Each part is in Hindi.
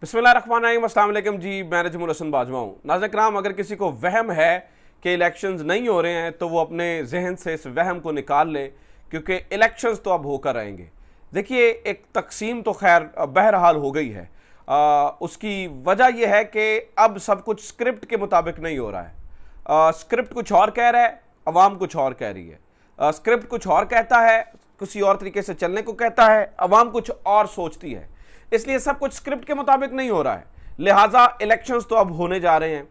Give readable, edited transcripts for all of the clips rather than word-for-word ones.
बिस्मिल्लाहिर्रहमानिर्रहीम, अस्सलाम वालेकुम जी। मैं नजमुल हसन बाजवा हूँ। नाज़रीन किराम, अगर किसी को वहम है कि इलेक्शंस नहीं हो रहे हैं तो वो अपने जहन से इस वहम को निकाल ले, क्योंकि इलेक्शंस तो अब होकर रहेंगे। देखिए, एक तकसीम तो खैर बहरहाल हो गई है। उसकी वजह यह है कि अब सब कुछ स्क्रिप्ट के मुताबिक नहीं हो रहा है। स्क्रिप्ट कुछ और कह रहा है, अवाम कुछ और कह रही है। स्क्रिप्ट कुछ और कहता है, किसी और तरीके से चलने को कहता है, अवाम कुछ और सोचती है। इसलिए सब कुछ स्क्रिप्ट के मुताबिक नहीं हो रहा है, लिहाजा इलेक्शंस तो अब होने जा रहे हैं।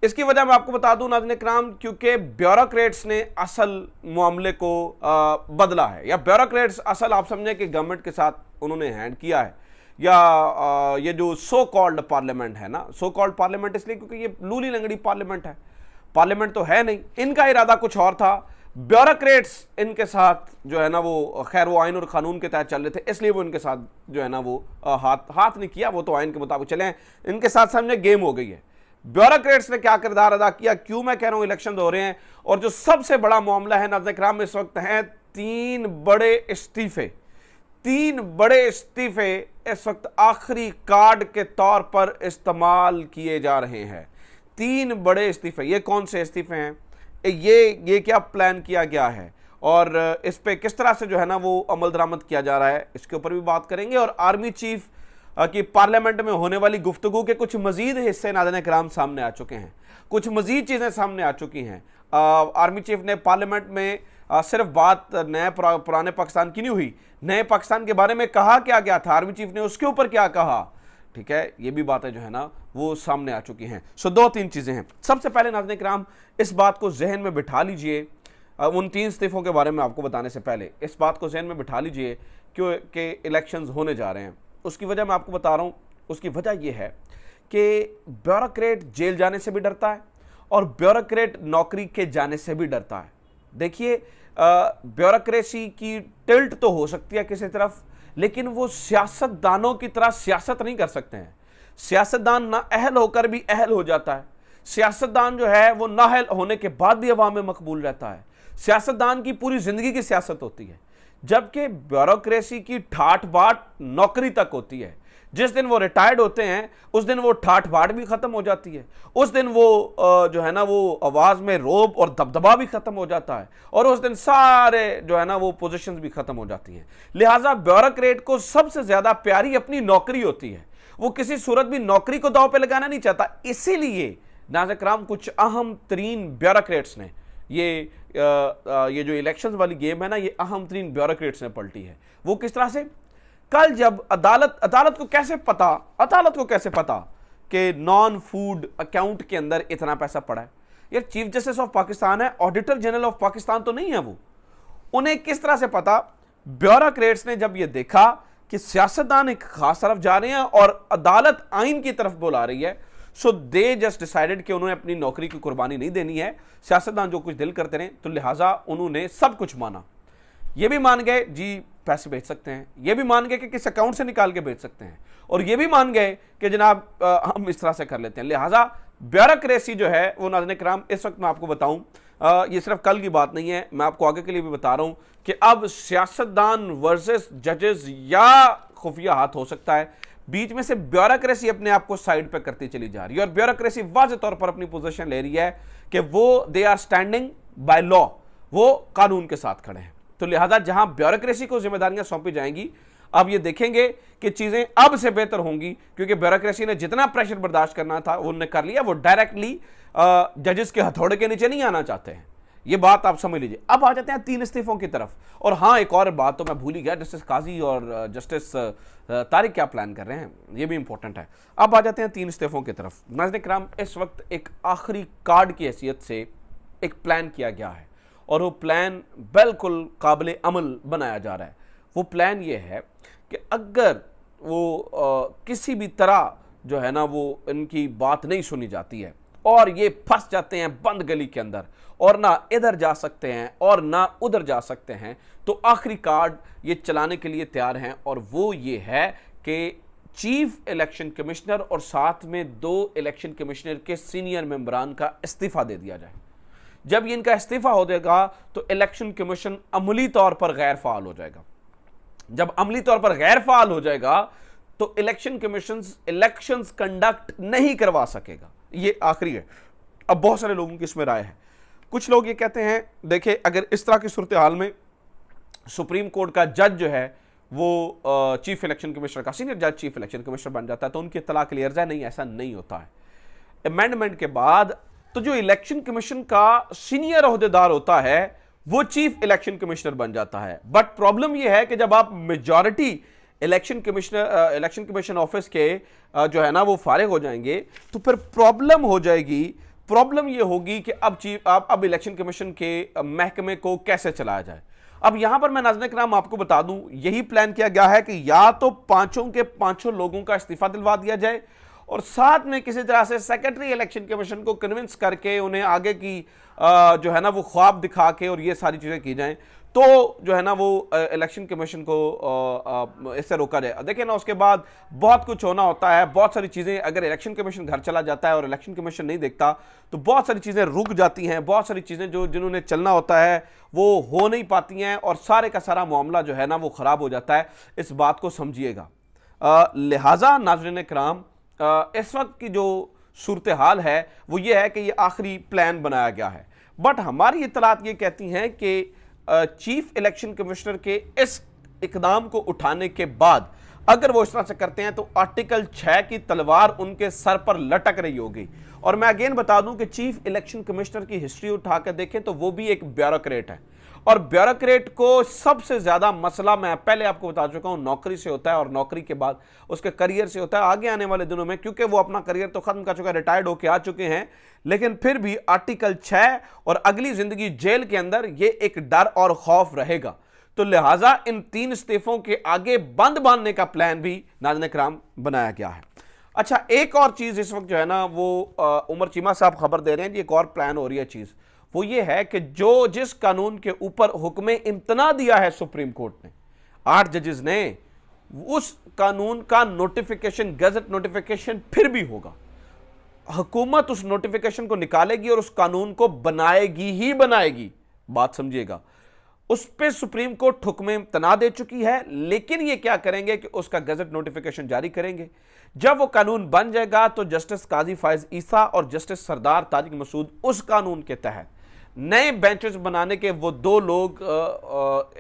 इसकी वजह मैं आपको बता दूं नाज़रीन किराम, क्योंकि ब्यूरोक्रेट्स ने असल मामले को बदला है, या ब्यूरोक्रेट्स असल आप समझें कि गवर्नमेंट के साथ उन्होंने हैंड किया है, या ये जो सो कॉल्ड पार्लियामेंट है ना, सो कॉल्ड पार्लियामेंट इसलिए क्योंकि ये लूली लंगड़ी पार्लियामेंट है, पार्लियामेंट तो है नहीं। इनका इरादा कुछ और था, ब्यूरोक्रेट्स इनके साथ जो है ना वो खैर वो आइन और कानून के तहत चल रहे थे, इसलिए वो इनके साथ जो है ना वो हाथ नहीं किया, वो तो आइन के मुताबिक चले हैं। इनके साथ समझे गेम हो गई है। ब्यूरोक्रेट्स ने क्या किरदार अदा किया, क्यों मैं कह रहा हूं इलेक्शन हो रहे हैं। और जो सबसे बड़ा मामला है नाज़रीन किराम इस वक्त है, तीन बड़े इस्तीफे इस वक्त आखिरी कार्ड के तौर पर इस्तेमाल किए जा रहे हैं। तीन बड़े इस्तीफे, ये कौन से इस्तीफे हैं, ये क्या प्लान किया गया है और इस पे किस तरह से जो है ना वो अमल दरामद किया जा रहा है, इसके ऊपर भी बात करेंगे। और आर्मी चीफ की पार्लियामेंट में होने वाली गुफ्तगू के कुछ मजीद हिस्से नाज़रीन किराम सामने आ चुके हैं, कुछ मजीद चीज़ें सामने आ चुकी हैं। आर्मी चीफ ने पार्लियामेंट में सिर्फ बात नए पुराने पाकिस्तान की नहीं हुई, नए पाकिस्तान के बारे में कहा क्या गया था, आर्मी चीफ ने उसके ऊपर क्या कहा, ठीक है, ये भी बातें जो है ना वो सामने आ चुकी हैं। सो दो तीन चीज़ें हैं। सबसे पहले नाज़रीन किराम इस बात को जहन में बिठा लीजिए, उन तीन इस्तीफ़ों के बारे में आपको बताने से पहले इस बात को जहन में बिठा लीजिए कि इलेक्शंस होने जा रहे हैं। उसकी वजह मैं आपको बता रहा हूँ। उसकी वजह यह है कि ब्यूरोक्रेट जेल जाने से भी डरता है और ब्यूरोक्रेट नौकरी के जाने से भी डरता है। देखिए, ब्यूरोक्रेसी की टिल्ट तो हो सकती है किसी तरफ, लेकिन वो सियासतदानों की तरह सियासत नहीं कर सकते हैं। सियासतदान ना अहल होकर भी अहल हो जाता है, सियासतदान जो है वो नाअहल होने के बाद भी अवाम में मकबूल रहता है। सियासतदान की पूरी जिंदगी की सियासत होती है, जबकि ब्यूरोक्रेसी की ठाठ बाट नौकरी तक होती है। जिस दिन वो रिटायर्ड होते हैं उस दिन वो ठाठ बाट भी खत्म हो जाती है, उस दिन वो जो है ना वो आवाज में रोब और दबदबा भी खत्म हो जाता है, और उस दिन सारे जो है ना वो पोजीशंस भी खत्म हो जाती हैं। लिहाजा ब्यूरोक्रेट को सबसे ज्यादा प्यारी अपनी नौकरी होती है, वो किसी सूरत भी नौकरी को दांव पे लगाना नहीं चाहता। इसीलिए नाज़रीन किराम कुछ अहम तरीन ब्यूरोक्रेट्स ने ये जो इलेक्शंस वाली गेम है ना, ये अहम तरीन ब्यूरोक्रेट्स ने पलटी है। वो किस तरह से, कल जब अदालत को कैसे पता कि नॉन फूड अकाउंट के अंदर इतना पैसा पड़ा है। यार, चीफ जस्टिस ऑफ पाकिस्तान है, ऑडिटर जनरल ऑफ पाकिस्तान तो नहीं है वो, उन्हें किस तरह से पता। ब्यूरोक्रेट्स ने जब ये देखा कि सियासतदान एक खास तरफ जा रहे हैं और अदालत आइन की तरफ बुला रही है, सो दे जस्ट डिसाइडेड कि उन्होंने अपनी नौकरी की कुर्बानी नहीं देनी है, सियासतदान जो कुछ दिल करते रहे, तो लिहाजा उन्होंने सब कुछ माना। ये भी मान गए जी पैसे भेज सकते हैं, ये भी मान गए कि किस अकाउंट से निकाल के भेज सकते हैं, और ये भी मान गए कि जनाब हम इस तरह से कर लेते हैं। लिहाजा ब्यूरोक्रेसी जो है वो नाज़रीन किराम इस वक्त मैं आपको बताऊं, ये सिर्फ कल की बात नहीं है, मैं आपको आगे के लिए भी बता रहा हूं कि अब सियासतदान वर्सेस जजेस या खुफिया हाथ हो सकता है। बीच में से ब्यूरोक्रेसी अपने आप को साइड पे करती चली जा रही है, और ब्यूरोक्रेसी वाज़ेह तौर पर अपनी पोजीशन ले रही है कि वो they are standing by law, वो कानून के साथ खड़े हैं। तो लिहाजा जहां ब्यूरोक्रेसी को जिम्मेदारियां सौंपी जाएंगी, अब ये देखेंगे कि चीजें अब से बेहतर होंगी, क्योंकि ब्यूरोक्रेसी ने जितना प्रेशर बर्दाश्त करना था वो उन्होंने कर लिया। वो डायरेक्टली जजेस के हथौड़े के नीचे नहीं आना चाहते हैं, ये बात आप समझ लीजिए। अब आ जाते हैं तीन इस्तीफों की तरफ। और हाँ, एक और बात तो मैं भूल ही गया, जस्टिस काजी और जस्टिस तारिक क्या प्लान कर रहे हैं, ये भी इंपॉर्टेंट है। अब आ जाते हैं तीन इस्तीफों की तरफ। नाज़रीन किराम, इस वक्त एक आखिरी कार्ड की हैसियत से एक प्लान किया गया है, और वो प्लान बिल्कुल काबिल अमल बनाया जा रहा है। वो प्लान ये है कि अगर वो किसी भी तरह जो है ना वो इनकी बात नहीं सुनी जाती है और ये फंस जाते हैं बंद गली के अंदर, और ना इधर जा सकते हैं और ना उधर जा सकते हैं, तो आखिरी कार्ड ये चलाने के लिए तैयार हैं, और वो ये है कि चीफ इलेक्शन कमिश्नर और साथ में दो इलेक्शन कमिश्नर के सीनियर मेंबरान का इस्तीफा दे दिया जाए। जब ये इनका इस्तीफा हो जाएगा तो इलेक्शन कमीशन अमली तौर पर गैर फाल हो जाएगा। जब अमली तौर पर गैर फाल हो जाएगा तो इलेक्शन कमीशन इलेक्शंस कंडक्ट नहीं करवा सकेगा। ये आखिरी है। अब बहुत सारे लोगों की इसमें राय है। कुछ लोग ये कहते हैं, देखिए अगर इस तरह की सूरत हाल में सुप्रीम कोर्ट का जज जो है वो चीफ इलेक्शन कमिश्नर का सीनियर जज चीफ इलेक्शन कमिश्नर बन जाता है तो उनकी इत्तला क्लियर जाए, नहीं ऐसा नहीं होता है। अमेंडमेंट के बाद तो जो इलेक्शन कमीशन का सीनियर ओहदेदार होता है वो चीफ इलेक्शन कमिश्नर बन जाता है। बट प्रॉब्लम यह है कि जब आप मेजॉरिटी इलेक्शन कमीशन ऑफिस के जो है ना वो फारिग हो जाएंगे तो फिर प्रॉब्लम हो जाएगी। प्रॉब्लम यह होगी कि अब इलेक्शन कमीशन के महकमे को कैसे चलाया जाए। अब यहां पर मैं नाज़रीन किराम आपको बता दूं, यही प्लान किया गया है कि या तो पांचों के पांचों लोगों का इस्तीफा दिलवा दिया जाए और साथ में किसी तरह से सेक्रेटरी इलेक्शन कमीशन को कन्विंस करके उन्हें आगे की जो है ना वो ख्वाब दिखा के और ये सारी चीज़ें की जाएं तो जो है ना वो इलेक्शन कमीशन को इससे रोका जाए। देखिए ना उसके बाद बहुत कुछ होना होता है, बहुत सारी चीज़ें अगर इलेक्शन कमीशन घर चला जाता है और इलेक्शन कमीशन नहीं देखता तो बहुत सारी चीज़ें रुक जाती हैं, बहुत सारी चीज़ें जो जिन्होंने चलना होता है वो हो नहीं पाती हैं और सारे का सारा मामला जो है ना वो ख़राब हो जाता है। इस बात को समझिएगा। लिहाजा नाज़रीन किराम इस वक्त की जो सूरत हाल है वो ये है कि ये आखिरी प्लान बनाया गया है। बट हमारी इत्तलात ये कहती हैं कि चीफ इलेक्शन कमिश्नर के इस इकदाम को उठाने के बाद अगर वो इस तरह से करते हैं तो आर्टिकल 6 की तलवार उनके सर पर लटक रही होगी। और मैं अगेन बता दूं कि चीफ इलेक्शन कमिश्नर की हिस्ट्री उठाकर देखें तो वो भी एक ब्यूरोक्रेट है और ब्यूरोक्रेट को सबसे ज्यादा मसला मैं पहले आपको बता चुका हूं नौकरी से होता है और नौकरी के बाद उसके करियर से होता है। आगे आने वाले दिनों में क्योंकि वो अपना करियर तो खत्म कर चुका है, रिटायर्ड होकर आ चुके हैं, लेकिन फिर भी आर्टिकल 6 और अगली जिंदगी जेल के अंदर ये एक डर और खौफ रहेगा। तो लिहाजा इन 3 इस्तीफों के आगे बंद बांधने का प्लान भी नाज़रीन किराम बनाया गया है। अच्छा, एक और चीज इस वक्त जो है ना वो उमर चीमा साहब खबर दे रहे हैं, एक और प्लान हो रही है चीज, वो ये है कि जिस कानून के ऊपर हुक्म इम्तना दिया है सुप्रीम कोर्ट ने 8 जजेस ने, उस कानून का नोटिफिकेशन, गजट नोटिफिकेशन फिर भी होगा। हुकूमत उस नोटिफिकेशन को निकालेगी और उस कानून को बनाएगी ही बनाएगी। बात समझिएगा। उस पर सुप्रीम कोर्ट हुक्म इम्तना दे चुकी है, लेकिन ये क्या करेंगे कि उसका गजट नोटिफिकेशन जारी करेंगे। जब वो कानून बन जाएगा तो जस्टिस काजी फायज ईसा और जस्टिस सरदार तारिक मसूद उस कानून के तहत नए बेंचेस बनाने के वो 2 लोग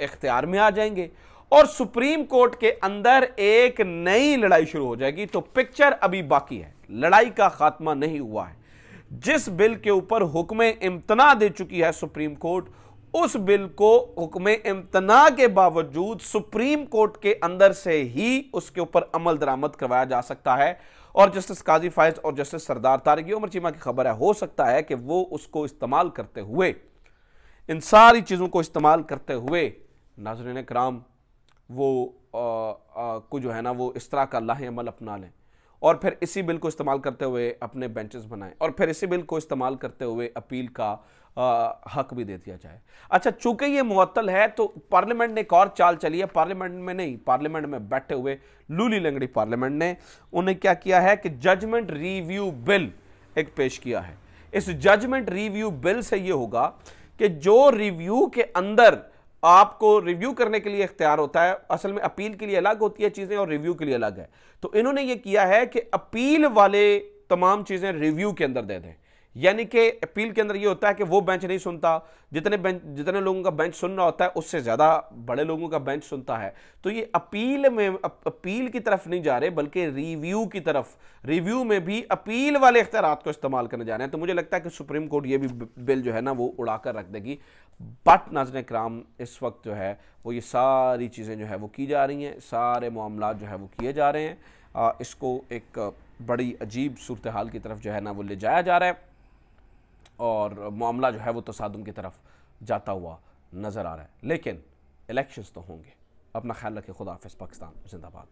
इख्तियार में आ जाएंगे और सुप्रीम कोर्ट के अंदर एक नई लड़ाई शुरू हो जाएगी। तो पिक्चर अभी बाकी है, लड़ाई का खात्मा नहीं हुआ है। जिस बिल के ऊपर हुक्म इम्तना दे चुकी है सुप्रीम कोर्ट, उस बिल को हुक्म इम्तना के बावजूद सुप्रीम कोर्ट के अंदर से ही उसके ऊपर अमल दरामद करवाया जा सकता है। और जस्टिस काजी फायज और जस्टिस सरदार तारिक, उमर चीमा की खबर है, हो सकता है कि वो उसको इस्तेमाल करते हुए, इन सारी चीज़ों को इस्तेमाल करते हुए नाज़रीन किराम वो को जो है ना वो इस तरह का लाहे अमल अपना लें और फिर इसी बिल को इस्तेमाल करते हुए अपने बेंचेस बनाएं और फिर इसी बिल को इस्तेमाल करते हुए अपील का हक भी दे दिया जाए। अच्छा, चूंकि ये मुअत्तल है तो पार्लियामेंट ने एक और चाल चली है। पार्लियामेंट में नहीं, पार्लियामेंट में बैठे हुए लूली लंगड़ी पार्लियामेंट ने उन्हें क्या किया है कि जजमेंट रिव्यू बिल एक पेश किया है। इस जजमेंट रिव्यू बिल से ये होगा कि जो रिव्यू के अंदर आपको रिव्यू करने के लिए इख्तियार होता है, असल में अपील के लिए अलग होती है चीजें और रिव्यू के लिए अलग है, तो इन्होंने ये किया है कि अपील वाले तमाम चीजें रिव्यू के अंदर दे दें। यानी कि अपील के अंदर ये होता है कि वो बेंच नहीं सुनता, जितने लोगों का बेंच सुन रहा होता है उससे ज्यादा बड़े लोगों का बेंच सुनता है। तो ये अपील में अपील की तरफ नहीं जा रहे बल्कि रिव्यू की तरफ, रिव्यू में भी अपील वाले इख्तियारात को इस्तेमाल करने जा रहे हैं। तो मुझे लगता है कि सुप्रीम कोर्ट ये भी बिल जो है ना वो उड़ाकर रख देगी। बट नाज़रीन किराम इस वक्त जो है वो ये सारी चीज़ें जो है वो की जा रही हैं, सारे मामला जो है वो किए जा रहे हैं। इसको एक बड़ी अजीब सूरत हाल की तरफ जो है ना वो ले जाया जा रहा है और मामला जो है वो तसादुम की तरफ जाता हुआ नज़र आ रहा है। लेकिन इलेक्शंस तो होंगे। अपना ख्याल रखें। खुदा हाफिज़। पाकिस्तान जिंदाबाद।